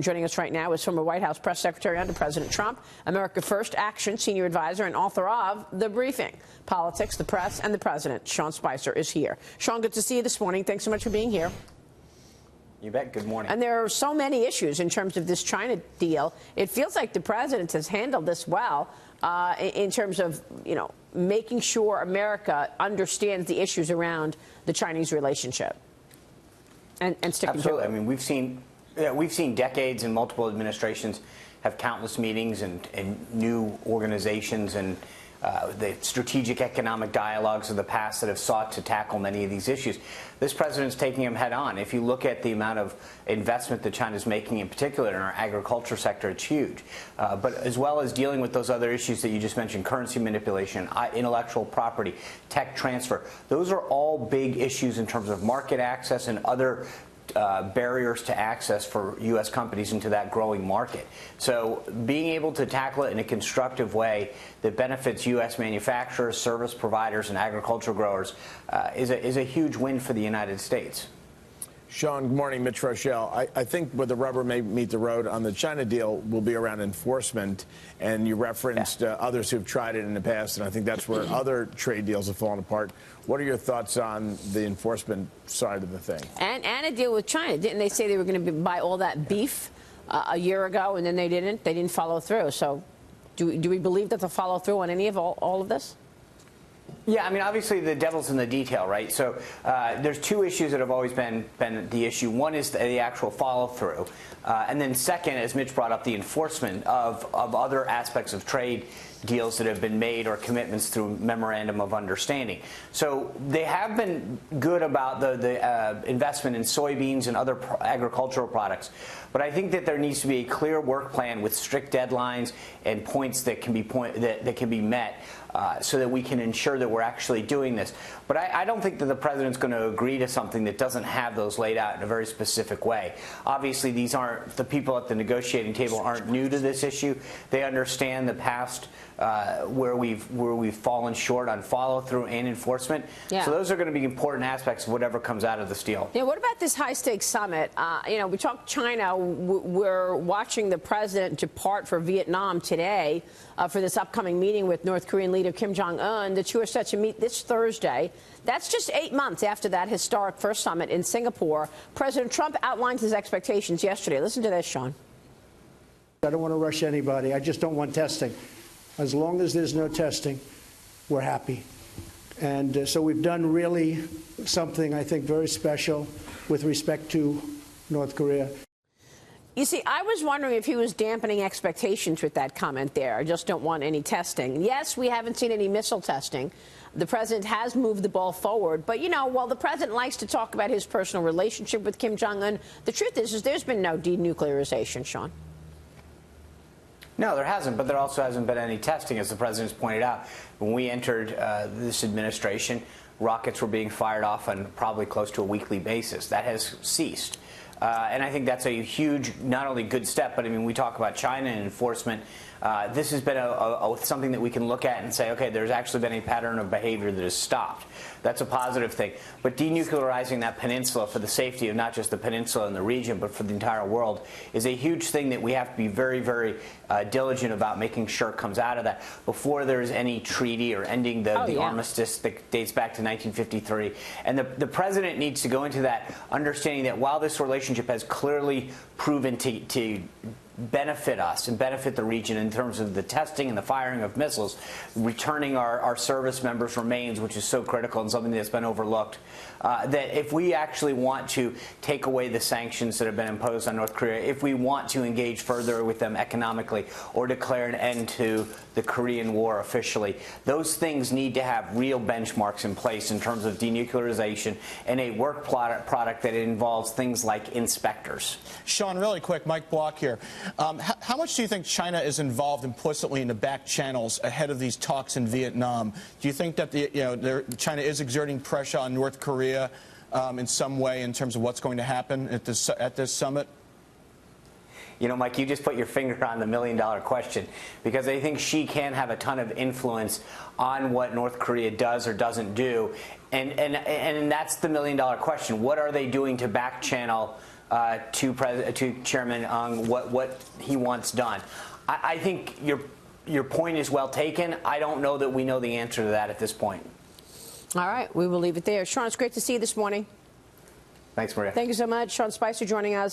Joining us right now is former White House press secretary under President Trump, America First Action senior advisor and author of The Briefing, Politics, the Press, and the President. Sean Spicer is here. Sean, good to see you this morning. Thanks so much for being here. You bet. Good morning. And there are so many issues in terms of this China deal. It feels like the president has handled this well in terms of, making sure America understands the issues around the Chinese relationship and sticking Absolutely. to it. I mean, we've seen decades and multiple administrations have countless meetings and new organizations and the strategic economic dialogues of the past that have sought to tackle many of these issues. This president's taking them head on. If you look at the amount of investment that China's making, in particular in our agriculture sector, it's huge. But as well as dealing with those other issues that you just mentioned, currency manipulation, intellectual property, tech transfer, those are all big issues in terms of market access and other barriers to access for U.S. companies into that growing market. So being able to tackle it in a constructive way that benefits U.S. manufacturers, service providers, and agricultural growers is a huge win for the United States. Sean, good morning. Mitch Rochelle. I think where the rubber may meet the road on the China deal will be around enforcement. And you referenced others who've tried it in the past, and I think that's where other trade deals have fallen apart. What are your thoughts on the enforcement side of the thing? And a deal with China. Didn't they say they were going to buy all that beef a year ago, and then they didn't? They didn't follow through. So do we believe that they'll follow through on any of all of this? Yeah, I mean, obviously the devil's in the detail, right? So there's two issues that have always been the issue. One is the actual follow-through. And then second, as Mitch brought up, the enforcement of other aspects of trade deals that have been made or commitments through memorandum of understanding. So they have been good about the investment in soybeans and other agricultural products. But I think that there needs to be a clear work plan with strict deadlines and points that can be met so that we can ensure that we're actually doing this. But I don't think that the president's going to agree to something that doesn't have those laid out in a very specific way. Obviously, these aren't the people at the negotiating table aren't new to this issue. They understand the past where we've fallen short on follow through and enforcement. Yeah. So those are going to be important aspects of whatever comes out of this deal. Yeah. What about this high stakes summit? We talked China. We're watching the president depart for Vietnam today for this upcoming meeting with North Korean leader Kim Jong-un. The two are set to meet this Thursday. That's just 8 months after that historic first summit in Singapore. President Trump outlined his expectations yesterday. Listen to this, Sean. I don't want to rush anybody. I just don't want testing. As long as there's no testing, we're happy. And so we've done really something, I think, very special with respect to North Korea. You see, I was wondering if he was dampening expectations with that comment there. I just don't want any testing. Yes, we haven't seen any missile testing. The president has moved the ball forward. But, while the president likes to talk about his personal relationship with Kim Jong-un, the truth is there's been no denuclearization, Sean. No, there hasn't, but there also hasn't been any testing, as the president's pointed out. When we entered this administration, rockets were being fired off on probably close to a weekly basis. That has ceased. And I think that's a huge, not only good step, but I mean, we talk about China and enforcement. This has been something that we can look at and say, okay, there's actually been a pattern of behavior that has stopped. That's a positive thing. But denuclearizing that peninsula for the safety of not just the peninsula and the region, but for the entire world is a huge thing that we have to be very, very diligent about making sure comes out of that before there's any treaty or ending the armistice that dates back to 1953. And the president needs to go into that understanding that while this relationship has clearly proven to benefit us and benefit the region in terms of the testing and the firing of missiles, returning our service members remains, which is so critical and something that's been overlooked, that if we actually want to take away the sanctions that have been imposed on North Korea, if we want to engage further with them economically or declare an end to the Korean War officially, those things need to have real benchmarks in place in terms of denuclearization and a work product that involves things like inspectors. Sean, really quick, Mike Block here. How much do you think China is involved implicitly in the back channels ahead of these talks in Vietnam? Do you think that China is exerting pressure on North Korea in some way in terms of what's going to happen at this summit? Mike, you just put your finger on the million-dollar question, because I think Xi can have a ton of influence on what North Korea does or doesn't do, and that's the million-dollar question. What are they doing to back channel to Chairman Ung what he wants done. I think your point is well taken. I don't know that we know the answer to that at this point. All right, we will leave it there. Sean, it's great to see you this morning. Thanks, Maria. Thank you so much. Sean Spicer joining us.